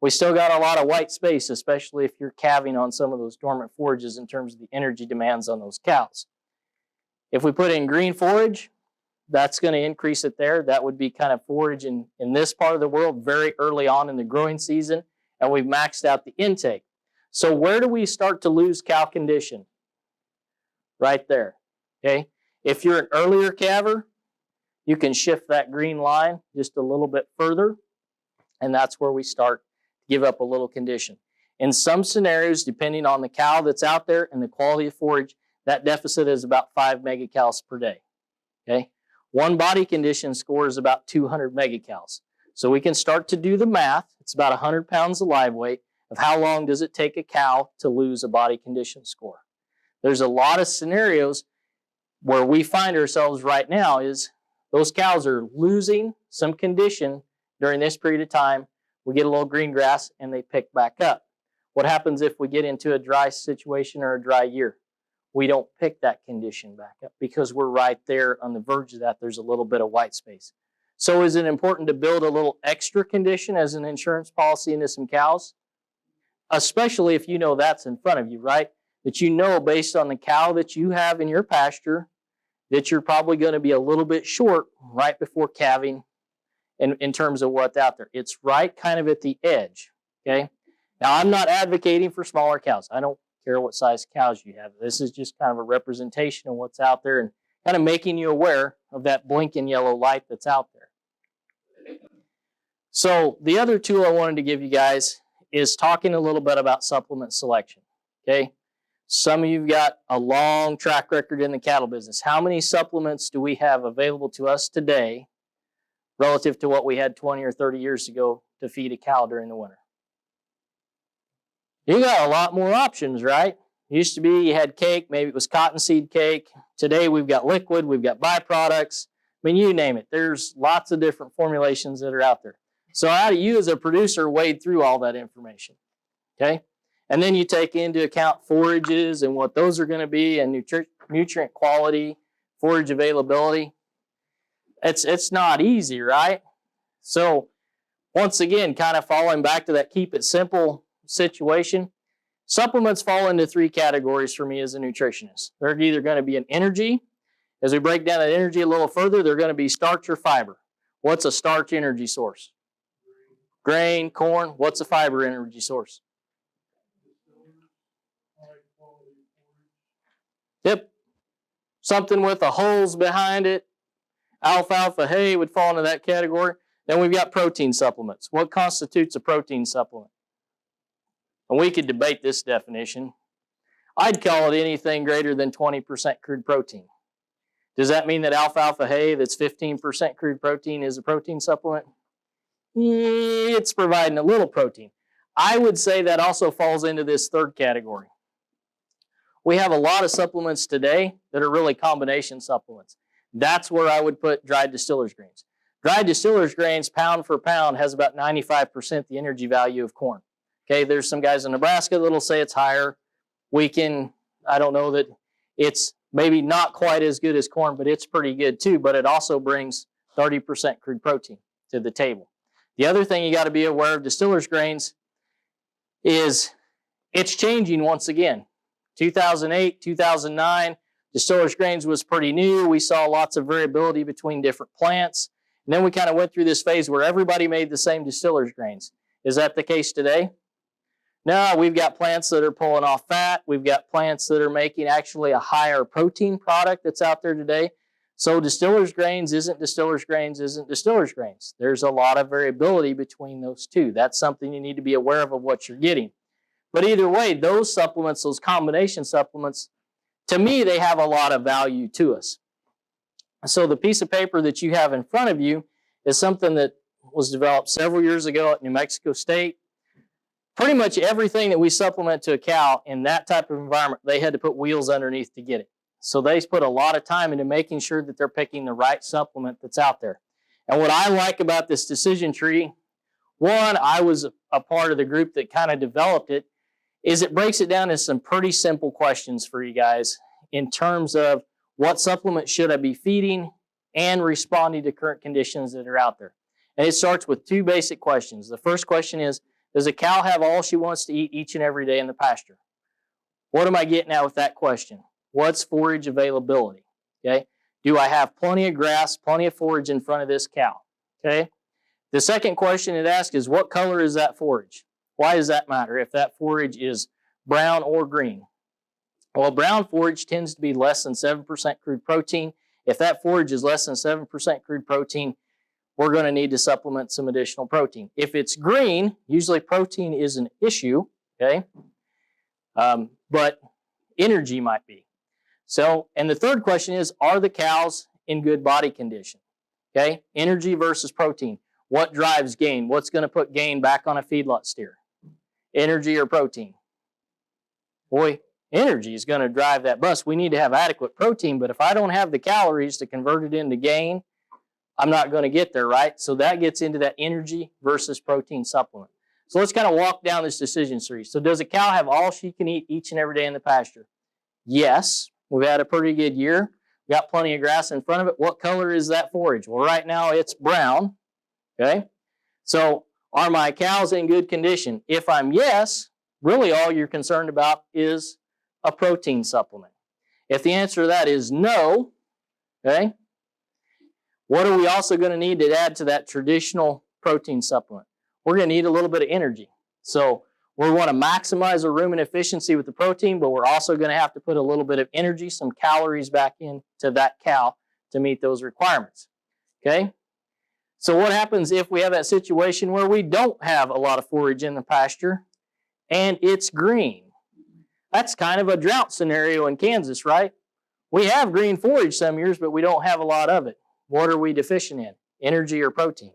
We still got a lot of white space, especially if you're calving on some of those dormant forages in terms of the energy demands on those cows. If we put in green forage, that's going to increase it there. That would be kind of forage in this part of the world very early on in the growing season, and we've maxed out the intake. So where do we start to lose cow condition? Right there, okay? If you're an earlier calver, you can shift that green line just a little bit further, and that's where we start to give up a little condition. In some scenarios, depending on the cow that's out there and the quality of forage, that deficit is about 5 megacals per day, okay? One body condition score is about 200 megacals. So we can start to do the math. It's about 100 pounds of live weight of how long does it take a cow to lose a body condition score. There's a lot of scenarios where we find ourselves right now is those cows are losing some condition during this period of time. We get a little green grass and they pick back up. What happens if we get into a dry situation or a dry year? We don't pick that condition back up because we're right there on the verge of that. There's a little bit of white space. So is it important to build a little extra condition as an insurance policy into some cows? Especially if you know that's in front of you, right? That you know based on the cow that you have in your pasture that you're probably going to be a little bit short right before calving in terms of what's out there. It's right kind of at the edge, okay? Now, I'm not advocating for smaller cows. I don't care what size cows you have. This is just kind of a representation of what's out there and kind of making you aware of that blinking yellow light that's out there. So the other tool I wanted to give you guys is talking a little bit about supplement selection, okay? Some of you've got a long track record in the cattle business. How many supplements do we have available to us today relative to what we had 20 or 30 years ago to feed a cow during the winter? You got a lot more options, right? Used to be you had cake, maybe it was cottonseed cake. Today we've got liquid, we've got byproducts. I mean, you name it. There's lots of different formulations that are out there. So how do you as a producer wade through all that information? Okay? And then you take into account forages and what those are going to be and nutrient quality, forage availability. It's not easy, right? So once again, kind of falling back to that keep it simple situation, supplements fall into 3 categories for me as a nutritionist. They're either going to be an energy. As we break down that energy a little further, they're going to be starch or fiber. What's a starch energy source? Grain, corn. What's a fiber energy source? Yep. Something with the holes behind it. Alfalfa hay would fall into that category. Then we've got protein supplements. What constitutes a protein supplement? And we could debate this definition. I'd call it anything greater than 20% crude protein. Does that mean that alfalfa hay that's 15% crude protein is a protein supplement? It's providing a little protein. I would say that also falls into this 3rd category. We have a lot of supplements today that are really combination supplements. That's where I would put dried distillers grains. Dried distillers grains, pound for pound, has about 95% the energy value of corn. Okay, there's some guys in Nebraska that'll say it's higher. I don't know that it's maybe not quite as good as corn, but it's pretty good too. But it also brings 30% crude protein to the table. The other thing you got to be aware of distillers grains is it's changing once again. 2008, 2009, distillers grains was pretty new. We saw lots of variability between different plants. And then we kind of went through this phase where everybody made the same distillers grains. Is that the case today? No, we've got plants that are pulling off fat. We've got plants that are making actually a higher protein product that's out there today. So distillers grains isn't distillers grains isn't distillers grains. There's a lot of variability between those two. That's something you need to be aware of what you're getting. But either way, those supplements, those combination supplements, to me, they have a lot of value to us. So the piece of paper that you have in front of you is something that was developed several years ago at New Mexico State. Pretty much everything that we supplement to a cow in that type of environment, they had to put wheels underneath to get it. So they put a lot of time into making sure that they're picking the right supplement that's out there. And what I like about this decision tree, one, I was a part of the group that kind of developed it, is it breaks it down into some pretty simple questions for you guys in terms of what supplement should I be feeding and responding to current conditions that are out there. And it starts with two basic questions. The first question is, does a cow have all she wants to eat each and every day in the pasture? What am I getting at with that question? What's forage availability? Okay. Do I have plenty of grass, plenty of forage in front of this cow? Okay. The second question it asks is, what color is that forage? Why does that matter if that forage is brown or green? Well, brown forage tends to be less than 7% crude protein. If that forage is less than 7% crude protein, we're going to need to supplement some additional protein. If it's green, usually protein is an issue, okay? But energy might be. So, and the third question is, are the cows in good body condition? Okay, energy versus protein. What drives gain? What's going to put gain back on a feedlot steer? Energy or protein? Boy, energy is going to drive that bus. We need to have adequate protein, but if I don't have the calories to convert it into gain, I'm not going to get there, right? So that gets into that energy versus protein supplement. So let's kind of walk down this decision tree. So does a cow have all she can eat each and every day in the pasture? Yes. We've had a pretty good year. We got plenty of grass in front of it. What color is that forage? Well, right now it's brown. Okay. So are my cows in good condition? If I'm yes, really all you're concerned about is a protein supplement. If the answer to that is no, okay, what are we also going to need to add to that traditional protein supplement? We're going to need a little bit of energy. So we want to maximize our rumen efficiency with the protein, but we're also going to have to put a little bit of energy, some calories back into that cow to meet those requirements. Okay? So what happens if we have that situation where we don't have a lot of forage in the pasture and it's green? That's kind of a drought scenario in Kansas, right? We have green forage some years, but we don't have a lot of it. What are we deficient in? Energy or protein?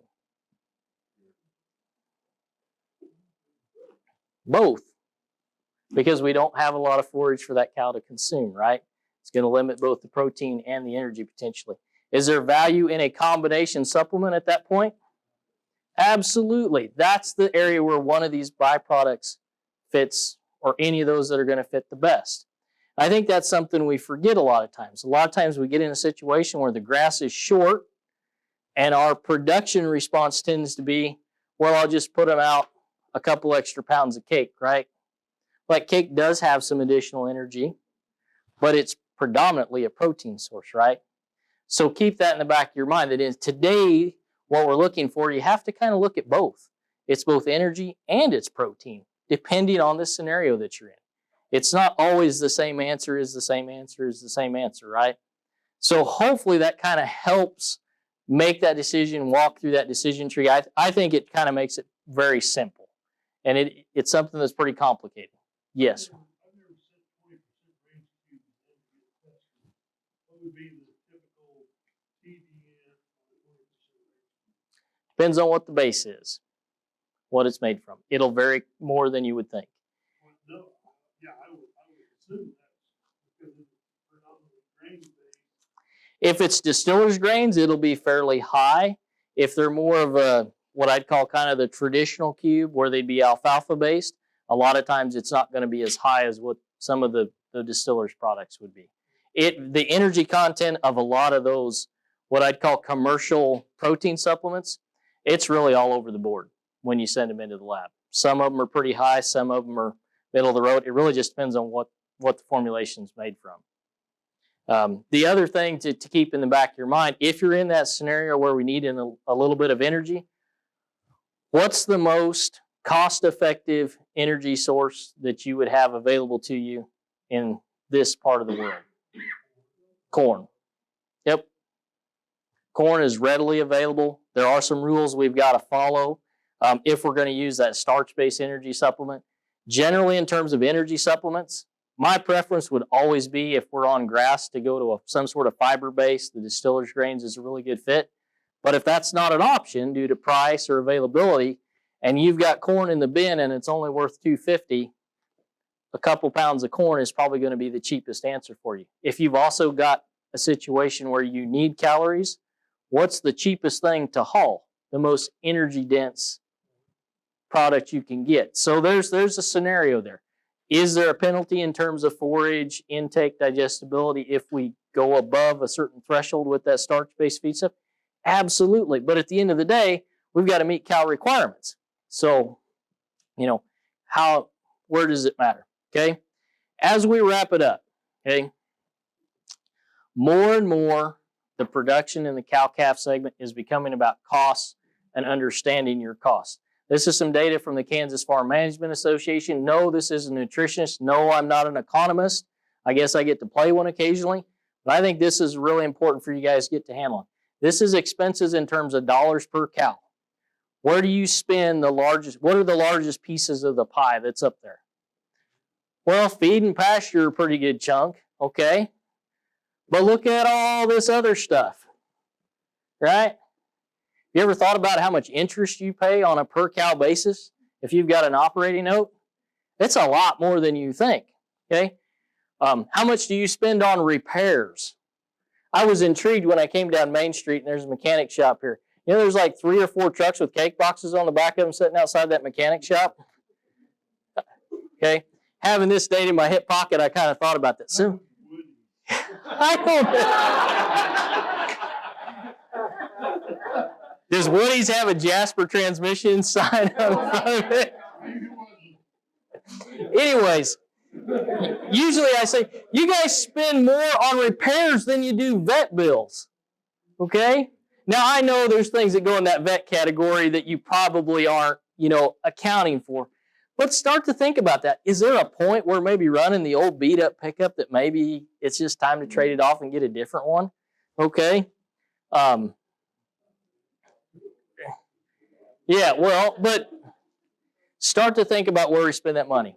Both. Because we don't have a lot of forage for that cow to consume, right? It's going to limit both the protein and the energy potentially. Is there value in a combination supplement at that point? Absolutely. That's the area where one of these byproducts fits, or any of those that are going to fit the best. I think that's something we forget a lot of times. A lot of times we get in a situation where the grass is short and our production response tends to be, well, I'll just put them out a couple extra pounds of cake, right? Like cake does have some additional energy, but it's predominantly a protein source, right? So keep that in the back of your mind. That is today, what we're looking for, you have to kind of look at both. It's both energy and it's protein, depending on the scenario that you're in. It's not always the same answer is the same answer is the same answer, right? So hopefully that kind of helps make that decision, walk through that decision tree. I think it kind of makes it very simple. And it's something that's pretty complicated. Yes? I've never said 20% range cube what would be the typical TDN on a 20% range? Depends on what the base is, what it's made from. It'll vary more than you would think. Well, no, yeah, I would assume that because it's predominantly grain based. If it's distiller's grains, it'll be fairly high. If they're more of a, what I'd call kind of the traditional cube where they'd be alfalfa based, a lot of times it's not going to be as high as what some of the distillers products would be. The energy content of a lot of those, what I'd call commercial protein supplements, it's really all over the board when you send them into the lab. Some of them are pretty high, some of them are middle of the road. It really just depends on what the formulation is made from. The other thing to keep in the back of your mind, if you're in that scenario where we need a little bit of energy, what's the most cost-effective energy source that you would have available to you in this part of the world? Corn. Yep. Corn is readily available. There are some rules we've got to follow if we're going to use that starch-based energy supplement. Generally, in terms of energy supplements, my preference would always be, if we're on grass, to go to some sort of fiber base. The distiller's grains is a really good fit. But if that's not an option due to price or availability, and you've got corn in the bin and it's only worth $2.50, a couple pounds of corn is probably going to be the cheapest answer for you. If you've also got a situation where you need calories, what's the cheapest thing to haul? The most energy dense product you can get. So there's a scenario there. Is there a penalty in terms of forage, intake, digestibility if we go above a certain threshold with that starch-based feed stuff? Absolutely. But at the end of the day, we've got to meet cal requirements. So, where does it matter? Okay. As we wrap it up, okay, more and more the production in the cow-calf segment is becoming about costs and understanding your costs. This is some data from the Kansas Farm Management Association. No, this isn't a nutritionist. No, I'm not an economist. I guess I get to play one occasionally. But I think this is really important for you guys to get to handle. This is expenses in terms of dollars per cow. Where do you spend the largest? What are the largest pieces of the pie that's up there? Well, feed and pasture are a pretty good chunk, okay? But look at all this other stuff, right? You ever thought about how much interest you pay on a per cow basis if you've got an operating note? It's a lot more than you think, okay? How much do you spend on repairs? I was intrigued when I came down Main Street and there's a mechanic shop here. There's like 3 or 4 trucks with cake boxes on the back of them sitting outside that mechanic shop. Okay, having this date in my hip pocket, I kind of thought about that. So, I don't. Does Woody's have a Jasper transmission sign on the front of it? Anyways, usually I say, you guys spend more on repairs than you do vet bills. Okay? Now, I know there's things that go in that vet category that you probably aren't, accounting for. But start to think about that. Is there a point where maybe running the old beat-up pickup that maybe it's just time to trade it off and get a different one? Okay? Yeah, well, but start to think about where we spend that money.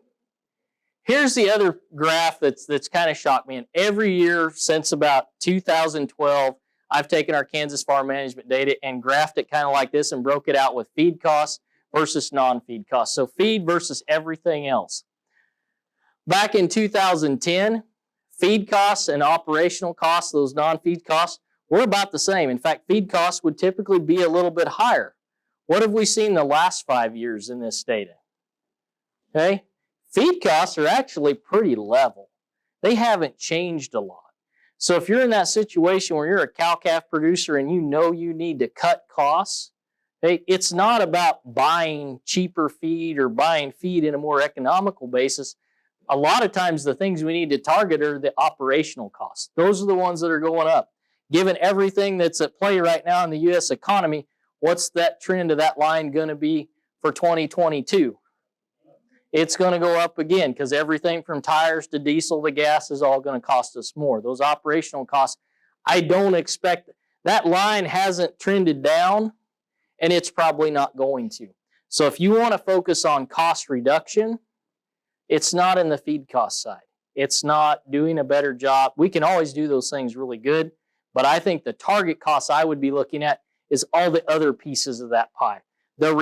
Here's the other graph that's kind of shocked me. And every year since about 2012, I've taken our Kansas Farm Management data and graphed it kind of like this and broke it out with feed costs versus non-feed costs. So feed versus everything else. Back in 2010, feed costs and operational costs, those non-feed costs, were about the same. In fact, feed costs would typically be a little bit higher. What have we seen the last 5 years in this data? Okay, feed costs are actually pretty level. They haven't changed a lot. So if you're in that situation where you're a cow-calf producer and you know you need to cut costs, it's not about buying cheaper feed or buying feed in a more economical basis. A lot of times the things we need to target are the operational costs. Those are the ones that are going up. Given everything that's at play right now in the U.S. economy, what's that trend of that line going to be for 2022? It's going to go up again because everything from tires to diesel to gas is all going to cost us more. Those operational costs, I don't expect, that line hasn't trended down and it's probably not going to. So if you want to focus on cost reduction, it's not in the feed cost side. It's not doing a better job. We can always do those things really good, but I think the target costs I would be looking at is all the other pieces of that pie. The